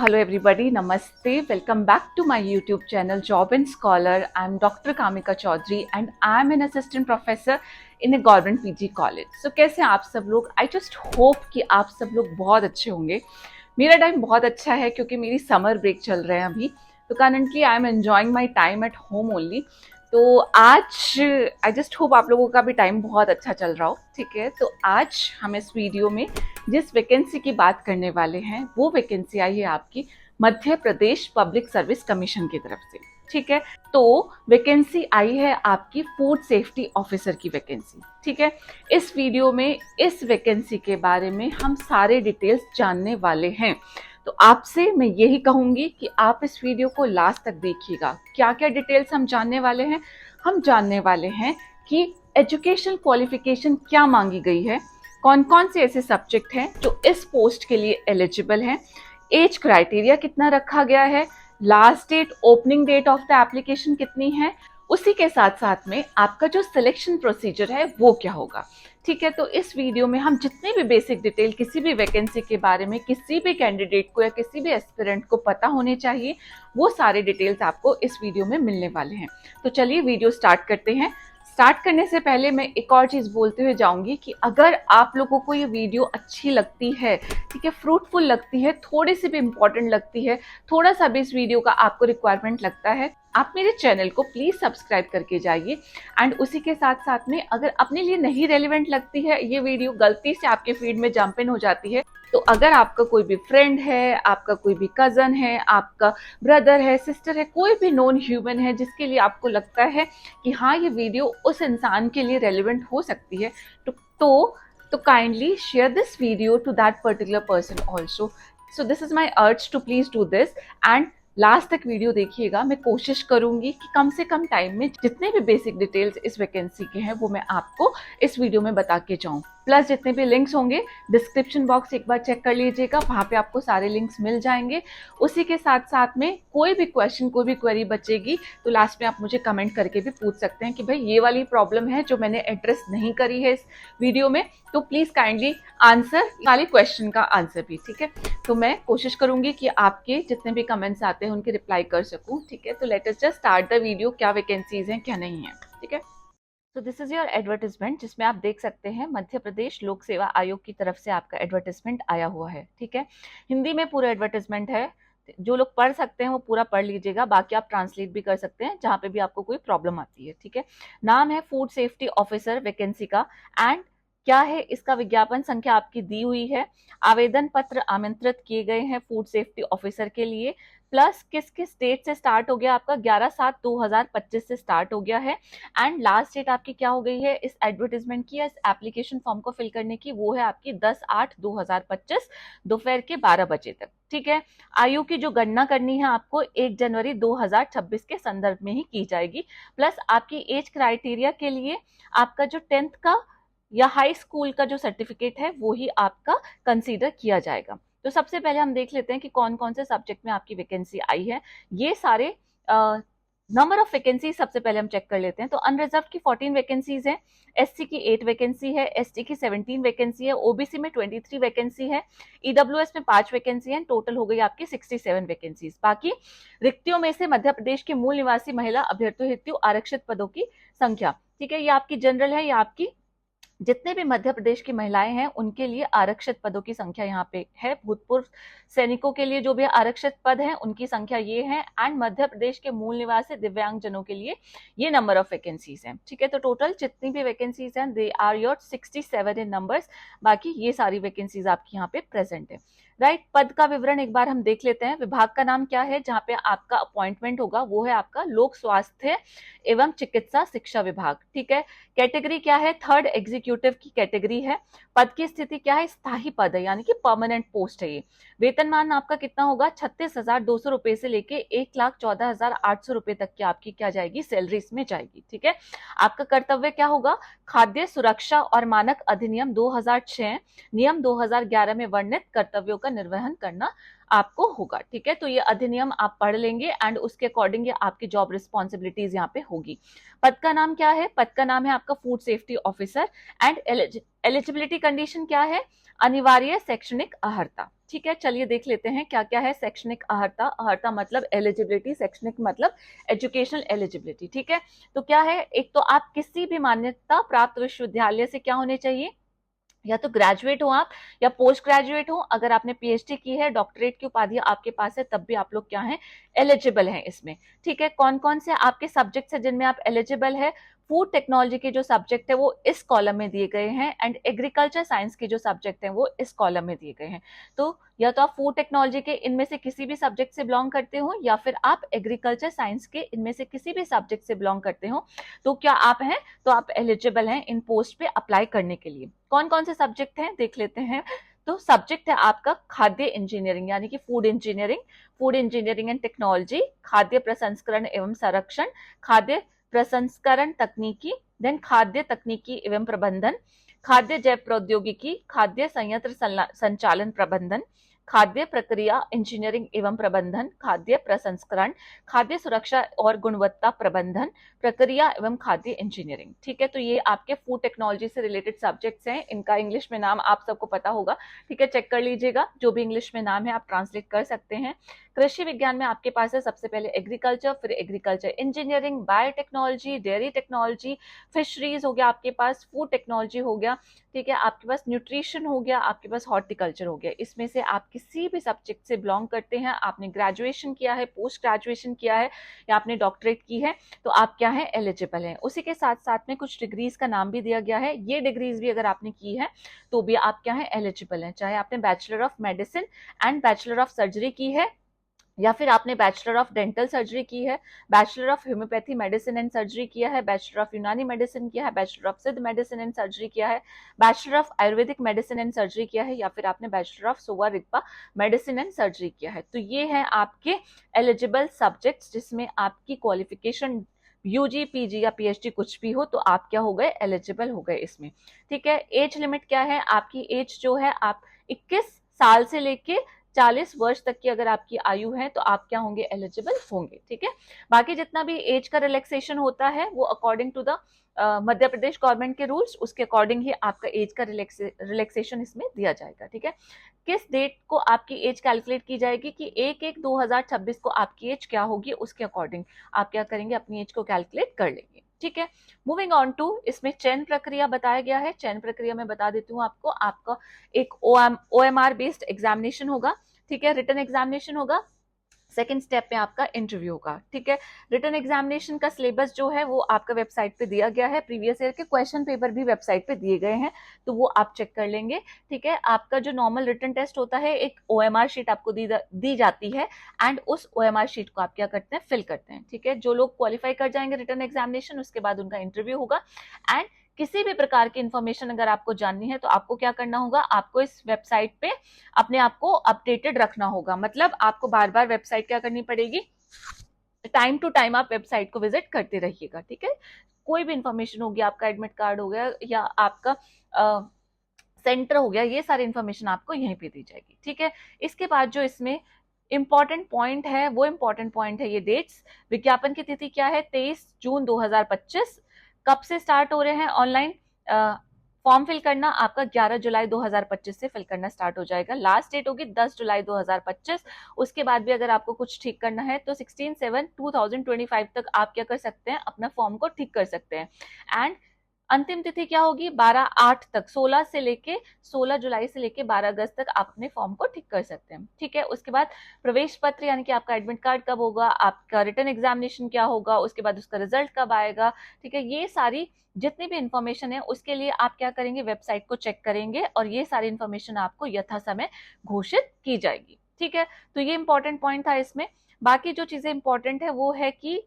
Hello everybody, Namaste. Welcome back to my YouTube channel Job and Scholar. I'm Dr. Kamika Chaudhary and I'm an assistant professor in a government PG college. So कैसे हैं आप सब लोग? I just hope कि आप सब लोग बहुत अच्छे होंगे. मेरा टाइम बहुत अच्छा है क्योंकि मेरी समर ब्रेक चल रहे हैं अभी. तो currently I am enjoying my time at home only. तो आज आई जस्ट होप आप लोगों का भी टाइम बहुत अच्छा चल रहा हो. ठीक है, तो आज हम इस वीडियो में जिस वैकेंसी की बात करने वाले हैं वो वैकेंसी आई है आपकी Madhya Pradesh public service commission की तरफ से. ठीक है, तो वैकेंसी आई है आपकी फूड सेफ्टी ऑफिसर की वैकेंसी. ठीक है, इस वीडियो में इस वैकेंसी के बारे में हम सारे डिटेल्स जानने वाले हैं. तो आपसे मैं यही कहूंगी कि आप इस वीडियो को लास्ट तक देखिएगा. क्या क्या डिटेल्स हम जानने वाले हैं? हम जानने वाले हैं कि एजुकेशनल क्वालिफिकेशन क्या मांगी गई है, कौन कौन से ऐसे सब्जेक्ट हैं जो इस पोस्ट के लिए एलिजिबल हैं, एज क्राइटेरिया कितना रखा गया है, last date opening date of the application कितनी है, उसी के साथ साथ में आपका जो सिलेक्शन प्रोसीजर है वो क्या होगा. ठीक है, तो इस वीडियो में हम जितनी भी बेसिक डिटेल किसी भी वैकेंसी के बारे में किसी भी कैंडिडेट को या किसी भी एस्पिरेंट को पता होने चाहिए, वो सारे डिटेल्स आपको इस वीडियो में मिलने वाले हैं. तो चलिए वीडियो स्टार्ट करते हैं. स्टार्ट करने से पहले मैं एक और चीज़ बोलते हुए जाऊंगी कि अगर आप लोगों को ये वीडियो अच्छी लगती है, ठीक है, फ्रूटफुल लगती है, थोड़ी सी भी इम्पोर्टेंट लगती है, थोड़ा सा भी इस वीडियो का आपको रिक्वायरमेंट लगता है, आप मेरे चैनल को प्लीज़ सब्सक्राइब करके जाइए. एंड उसी के साथ साथ में अगर अपने लिए नहीं रेलिवेंट लगती है ये वीडियो, गलती से आपके फीड में जंप इन हो जाती है, तो अगर आपका कोई भी फ्रेंड है, आपका कोई भी कज़न है, आपका ब्रदर है, सिस्टर है, कोई भी नॉन ह्यूमन है जिसके लिए आपको लगता है कि हाँ ये वीडियो उस इंसान के लिए रेलिवेंट हो सकती है, तो kindly share this video to that particular person also. So this is my urge to please do this and last तक वीडियो देखिएगा. मैं कोशिश करूंगी कि कम से कम टाइम में जितने भी बेसिक डिटेल्स इस वैकेंसी के हैं वो मैं आपको इस वीडियो में बता के जाऊं. प्लस जितने भी लिंक्स होंगे डिस्क्रिप्शन बॉक्स एक बार चेक कर लीजिएगा, वहाँ पे आपको सारे लिंक्स मिल जाएंगे. उसी के साथ साथ में कोई भी क्वेश्चन, कोई भी क्वेरी बचेगी तो लास्ट में आप मुझे कमेंट करके भी पूछ सकते हैं कि भाई ये वाली प्रॉब्लम है जो मैंने एड्रेस नहीं करी है इस वीडियो में, तो प्लीज़ काइंडली आंसर वाली क्वेश्चन का आंसर भी. ठीक है, तो मैं कोशिश करूंगी कि आपके जितने भी कमेंट्स आते हैं उनके रिप्लाई कर सकूं. ठीक है, तो let us just start the video. क्या वैकेंसीज हैं क्या नहीं है. ठीक है, तो दिस इज योर एडवर्टाइजमेंट जिसमें आप देख सकते हैं मध्य प्रदेश लोक सेवा आयोग की तरफ से आपका एडवर्टाइजमेंट आया हुआ है. ठीक है, हिंदी में पूरा एडवर्टाइजमेंट है. जो लोग पढ़ सकते हैं वो पूरा पढ़ लीजिएगा, बाकी आप ट्रांसलेट भी कर सकते हैं जहाँ पे भी आपको कोई प्रॉब्लम आती है. ठीक है, नाम है फूड सेफ्टी ऑफिसर वैकेंसी का. एंड क्या है इसका विज्ञापन संख्या आपकी दी हुई है. आवेदन पत्र आमंत्रित किए गए हैं फूड सेफ्टी ऑफिसर के लिए. प्लस किस किस डेट से स्टार्ट हो गया आपका, 11/7/2025 से स्टार्ट हो गया है. एंड लास्ट डेट आपकी क्या हो गई है इस एडवर्टीजमेंट की या इस एप्लीकेशन फॉर्म को फिल करने की, वो है आपकी 10/8/2025 दोपहर के 12 बजे तक. ठीक है, आयु की जो गणना करनी है आपको 1 जनवरी 2026 के संदर्भ में ही की जाएगी. प्लस आपकी एज क्राइटेरिया के लिए आपका जो 10th का या हाई स्कूल का जो सर्टिफिकेट है वो ही आपका कंसीडर किया जाएगा. तो सबसे पहले हम देख लेते हैं कि कौन कौन से सब्जेक्ट में आपकी वैकेंसी आई है. ये सारे नंबर ऑफ वैकेंसी सबसे पहले हम चेक कर लेते हैं. तो अनरिजर्व की 14 वैकेंसीज हैं, एससी की 8 वैकेंसी है, एसटी की 17 वैकेंसी है, ओबीसी में 23 वैकेंसी है, ईडब्ल्यूएस में 5 वैकेंसी है. टोटल हो गई आपकी 67 वैकेंसीज. बाकी रिक्तियों में से मध्य प्रदेश के मूल निवासी महिला अभ्यर्थियों हेतु आरक्षित पदों की संख्या. ठीक है, ये आपकी जनरल है, ये आपकी जितने भी मध्य प्रदेश की महिलाएं हैं उनके लिए आरक्षित पदों की संख्या यहाँ पे है. भूतपूर्व सैनिकों के लिए जो भी आरक्षित पद हैं उनकी संख्या ये है. एंड मध्य प्रदेश के मूल निवासी दिव्यांग जनों के लिए ये नंबर ऑफ वैकेंसीज हैं. ठीक है, तो टोटल जितनी भी वैकेंसीज हैं they are your 67 in numbers. बाकी ये सारी वैकेंसीज आपकी यहाँ पे प्रेजेंट है. राइट, पद का विवरण एक बार हम देख लेते हैं. विभाग का नाम क्या है जहाँ पे आपका अपॉइंटमेंट होगा, वो है आपका लोक स्वास्थ्य एवं चिकित्सा शिक्षा विभाग. ठीक है, कैटेगरी क्या है, 3rd एग्जीक्यूटिव की कैटेगरी है. पद की स्थिति क्या है, स्थायी पद है यानी कि परमानेंट पोस्ट है ये. वेतनमान आपका कितना होगा, 36,200 रुपए से लेके 1,14,800 रुपए तक की आपकी क्या जाएगी, सैलरी इसमें जाएगी. ठीक है, आपका कर्तव्य क्या होगा, खाद्य सुरक्षा और मानक अधिनियम 2006 नियम 2011 में वर्णित कर्तव्यों का निर्वहन करना आपको होगा। ठीक है, तो ये अधिनियम आप पढ़ लेंगे एंड उसके अकॉर्डिंग ये आपकी जॉब रिस्पॉन्सिबिलिटीज यहाँ पे होगी। पद का नाम क्या है? पद का नाम है आपका food safety officer. And eligibility condition क्या है? अनिवार्य शैक्षणिक अर्हता। ठीक है, चलिए देख लेते हैं क्या क्या है शैक्षणिक अर्हता। अर्हता मतलब एलिजिबिलिटी, शैक्षणिक मतलब एजुकेशनल एलिजिबिलिटी। ठीक है, तो क्या है? एक तो आप किसी भी मान्यता प्राप्त विश्वविद्यालय से क्या होने चाहिए? या तो ग्रेजुएट हो आप या पोस्ट ग्रेजुएट हो। अगर आपने पीएचडी की है, डॉक्टरेट की उपाधि आपके पास है, तब भी आप लोग क्या हैं? एलिजिबल हैं इसमें। ठीक है, कौन कौन से आपके सब्जेक्ट्स है जिनमें आप एलिजिबल है? फूड टेक्नोलॉजी के जो सब्जेक्ट है वो इस कॉलम में दिए गए हैं एंड एग्रीकल्चर साइंस के जो सब्जेक्ट हैं वो इस कॉलम में दिए गए हैं। तो या तो आप फूड टेक्नोलॉजी के इनमें से किसी भी सब्जेक्ट से बिलोंग करते हो या फिर आप एग्रीकल्चर साइंस के इनमें से किसी भी सब्जेक्ट से बिलोंग करते हो, तो क्या आप हैं? तो आप एलिजिबल हैं इन पोस्ट पे अप्लाई करने के लिए। कौन कौन से सब्जेक्ट हैं देख लेते हैं। तो सब्जेक्ट है आपका खाद्य इंजीनियरिंग यानी कि food engineering, food engineering and technology, खाद्य प्रसंस्करण एवं संरक्षण, खाद्य प्रसंस्करण तकनीकी, देन खाद्य तकनीकी एवं प्रबंधन, खाद्य जैव प्रौद्योगिकी, खाद्य संयंत्र संचालन प्रबंधन, खाद्य प्रक्रिया इंजीनियरिंग एवं प्रबंधन, खाद्य प्रसंस्करण, खाद्य सुरक्षा और गुणवत्ता प्रबंधन, प्रक्रिया एवं खाद्य इंजीनियरिंग। ठीक है, तो ये आपके फूड टेक्नोलॉजी से रिलेटेड सब्जेक्ट्स हैं। इनका इंग्लिश में नाम आप सबको पता होगा। ठीक है, चेक कर लीजिएगा, जो भी इंग्लिश में नाम है आप ट्रांसलेट कर सकते हैं। कृषि विज्ञान में आपके पास है सबसे पहले एग्रीकल्चर, फिर agriculture engineering, biotechnology, dairy technology, fisheries हो गया आपके पास, फूड टेक्नोलॉजी हो गया। ठीक है, आपके पास न्यूट्रिशन हो गया, आपके पास हॉर्टिकल्चर हो गया। इसमें से आप किसी भी सब्जेक्ट से बिलोंग करते हैं, आपने ग्रेजुएशन किया है, पोस्ट ग्रेजुएशन किया है या आपने डॉक्टरेट की है, तो आप क्या है? एलिजिबल हैं। उसी के साथ साथ में कुछ डिग्रीज का नाम भी दिया गया है। ये डिग्रीज भी अगर आपने की है तो भी आप क्या है? एलिजिबल हैं। चाहे आपने bachelor of medicine and bachelor of surgery की है या फिर आपने बैचलर ऑफ डेंटल सर्जरी की है, bachelor of homeopathy medicine and surgery किया है, बैचलर ऑफ यूनानी मेडिसिन किया है, bachelor of Siddha medicine and surgery किया है, bachelor of Ayurvedic medicine and surgery किया है, या फिर आपने bachelor of Sowa Rigpa medicine and surgery किया है। तो ये है आपके एलिजिबल सब्जेक्ट्स जिसमें आपकी क्वालिफिकेशन यूजी, पीजी या पीएचडी कुछ भी हो तो आप क्या हो गए? एलिजिबल हो गए इसमें। ठीक है, एज लिमिट क्या है? आपकी एज जो है आप 21 साल से लेके 40 वर्ष तक की अगर आपकी आयु है तो आप क्या होंगे? एलिजिबल होंगे। ठीक है, बाकी जितना भी एज का रिलैक्सेशन होता है वो according to the Madhya Pradesh government के रूल्स, उसके अकॉर्डिंग ही आपका एज का रिलैक्सेशन इसमें दिया जाएगा। ठीक है, किस डेट को आपकी एज कैलकुलेट की जाएगी कि 1/1/2026 को आपकी एज क्या होगी, उसके अकॉर्डिंग आप क्या करेंगे? अपनी एज को कैलकुलेट कर लेंगे। ठीक है, मूविंग ऑन टू, इसमें चयन प्रक्रिया बताया गया है। चयन प्रक्रिया में बता देती हूँ आपको, आपका एक OMR बेस्ड एग्जामिनेशन होगा। ठीक है, रिटन एग्जामिनेशन होगा। सेकेंड स्टेप पे आपका इंटरव्यू होगा। ठीक है, रिटन एग्जामिनेशन का सिलेबस जो है वो आपका वेबसाइट पे दिया गया है। प्रीवियस ईयर के क्वेश्चन पेपर भी वेबसाइट पे दिए गए हैं, तो वो आप चेक कर लेंगे। ठीक है, आपका जो नॉर्मल रिटन टेस्ट होता है, एक OMR शीट आपको दी जाती है एंड उस OMR शीट को आप क्या करते हैं? फिल करते हैं। ठीक है, जो लोग क्वालिफाई कर जाएंगे रिटन एग्जामिनेशन, उसके बाद उनका इंटरव्यू होगा। एंड किसी भी प्रकार की इंफॉर्मेशन अगर आपको जाननी है तो आपको क्या करना होगा? आपको इस वेबसाइट पे अपने आप को अपडेटेड रखना होगा। मतलब आपको बार बार वेबसाइट क्या करनी पड़ेगी? टाइम टू टाइम आप वेबसाइट को विजिट करते रहिएगा। ठीक है, कोई भी इंफॉर्मेशन होगी, आपका एडमिट कार्ड हो गया या आपका सेंटर हो गया, ये सारी इंफॉर्मेशन आपको यहीं पे दी जाएगी। ठीक है, इसके बाद जो इसमें इंपॉर्टेंट पॉइंट है वो इंपॉर्टेंट पॉइंट है ये डेट्स। विज्ञापन की तिथि क्या है? 23 जून 2025। कब से स्टार्ट हो रहे हैं ऑनलाइन फॉर्म फिल करना? आपका 11 जुलाई 2025 से फिल करना स्टार्ट हो जाएगा। लास्ट डेट होगी 10 जुलाई 2025। उसके बाद भी अगर आपको कुछ ठीक करना है तो 16/7/2025 तक आप क्या कर सकते हैं? अपना फॉर्म को ठीक कर सकते हैं। एंड अंतिम तिथि क्या होगी? 12/8 तक, 16 जुलाई से लेके 12 अगस्त तक आप अपने फॉर्म को ठीक कर सकते हैं। ठीक है, उसके बाद प्रवेश पत्र यानी कि आपका एडमिट कार्ड कब होगा, आपका रिटन एग्जामिनेशन क्या होगा, उसके बाद उसका रिजल्ट कब आएगा। ठीक है, ये सारी जितनी भी इंफॉर्मेशन है उसके लिए आप क्या करेंगे? वेबसाइट को चेक करेंगे और ये सारी इंफॉर्मेशन आपको यथा समय घोषित की जाएगी। ठीक है, तो ये इंपॉर्टेंट पॉइंट था इसमें। बाकी जो चीजें इंपॉर्टेंट है वो है कि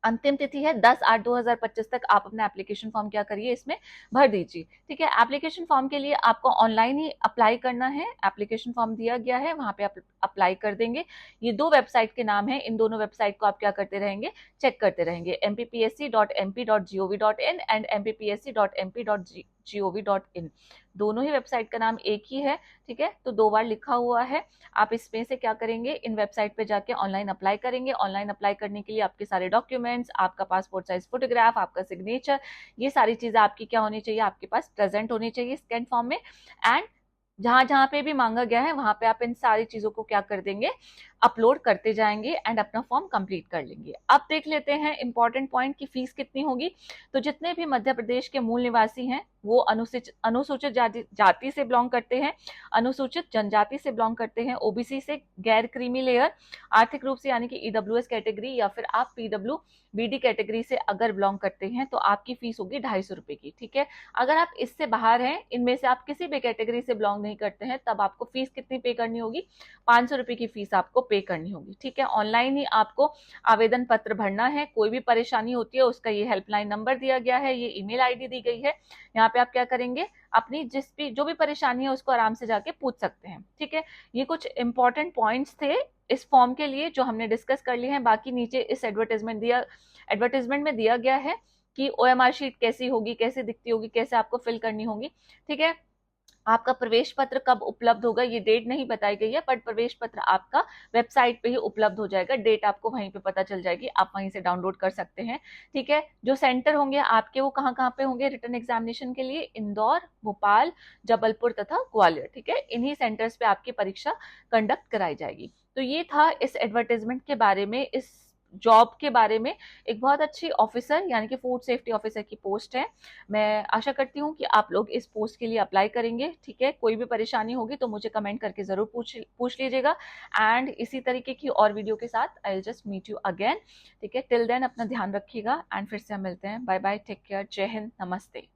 अंतिम तिथि है 10/8/2025 तक आप अपना एप्लीकेशन फॉर्म क्या करिए? इसमें भर दीजिए। ठीक है, एप्लीकेशन फॉर्म के लिए आपको ऑनलाइन ही अप्लाई करना है। एप्लीकेशन फॉर्म दिया गया है, वहां पे आप अप्लाई कर देंगे। ये 2 वेबसाइट के नाम है, इन दोनों वेबसाइट को आप क्या करते रहेंगे? चेक करते रहेंगे, mppsc.mp.gov.in एंड mppsc.mp.gov www.ecom.gov.in, दोनों ही वेबसाइट का नाम एक ही है, ठीक है। तो 2 बार लिखा हुआ है। आप इसमें से क्या करेंगे, इन वेबसाइट पे जाके ऑनलाइन अप्लाई करेंगे। ऑनलाइन अप्लाई करने के लिए आपके सारे डॉक्यूमेंट्स, आपका पासपोर्ट साइज फोटोग्राफ, आपका सिग्नेचर, ये सारी चीजें आपकी क्या होनी चाहिए, आपके पास प्रेजेंट होनी चाहिए स्कैन फॉर्म में। एंड जहां जहां पे भी मांगा गया है वहां पे आप इन सारी चीजों को क्या कर देंगे, अपलोड करते जाएंगे एंड अपना फॉर्म कंप्लीट कर लेंगे। अब देख लेते हैं इंपॉर्टेंट पॉइंट की फीस कितनी होगी। तो जितने भी मध्य प्रदेश के मूल निवासी हैं वो अनुसूचित जाति से बिलोंग करते हैं, अनुसूचित जनजाति से बिलोंग करते हैं, ओबीसी से, गैर क्रीमी लेयर, आर्थिक रूप से यानी कि ईडब्ल्यूएस कैटेगरी या फिर आप पीडब्ल्यू बीडी कैटेगरी से अगर बिलोंग करते हैं तो आपकी फीस होगी 250 रुपए की, ठीक है। अगर आप इससे बाहर हैं, इनमें से आप किसी भी कैटेगरी से बिलोंग नहीं करते हैं, तब आपको फीस कितनी पे करनी होगी, 500 रुपए की फीस आपको पे करनी होगी, ठीक है। ऑनलाइन ही आपको आवेदन पत्र भरना है। कोई भी परेशानी होती है उसका ये हेल्पलाइन नंबर दिया गया है, ये ईमेल आईडी दी गई है। यहाँ पे आप क्या करेंगे, अपनी जो भी परेशानी है उसको आराम से जाके पूछ सकते हैं, ठीक है। ये कुछ इंपॉर्टेंट पॉइंट्स थे इस फॉर्म के लिए जो हमने डिस्कस कर लिए हैं। बाकी नीचे इस एडवर्टाइजमेंट में दिया गया है कि ओएमआर शीट कैसी होगी, कैसे दिखती होगी, कैसे आपको फिल करनी होगी, ठीक है। आपका प्रवेश पत्र कब उपलब्ध होगा ये डेट नहीं बताई गई है, बट प्रवेश पत्र आपका वेबसाइट पे ही उपलब्ध हो जाएगा, डेट आपको वहीं पे पता चल जाएगी, आप वहीं से डाउनलोड कर सकते हैं, ठीक है। जो सेंटर होंगे आपके वो कहाँ कहाँ पे होंगे रिटर्न एग्जामिनेशन के लिए, इंदौर, भोपाल, जबलपुर तथा ग्वालियर, ठीक है। इन्हीं सेंटर्स पे आपकी परीक्षा कंडक्ट कराई जाएगी। तो ये था इस एडवर्टाइजमेंट के बारे में, इस जॉब के बारे में। एक बहुत अच्छी ऑफिसर यानी कि फूड सेफ्टी ऑफिसर की पोस्ट है। मैं आशा करती हूँ कि आप लोग इस पोस्ट के लिए अप्लाई करेंगे, ठीक है। कोई भी परेशानी होगी तो मुझे कमेंट करके जरूर पूछ लीजिएगा। एंड इसी तरीके की और वीडियो के साथ I will just meet you again, ठीक है। टिल देन अपना ध्यान रखिएगा एंड फिर से हम मिलते हैं। बाय बाय, टेक केयर, जय हिंद, नमस्ते।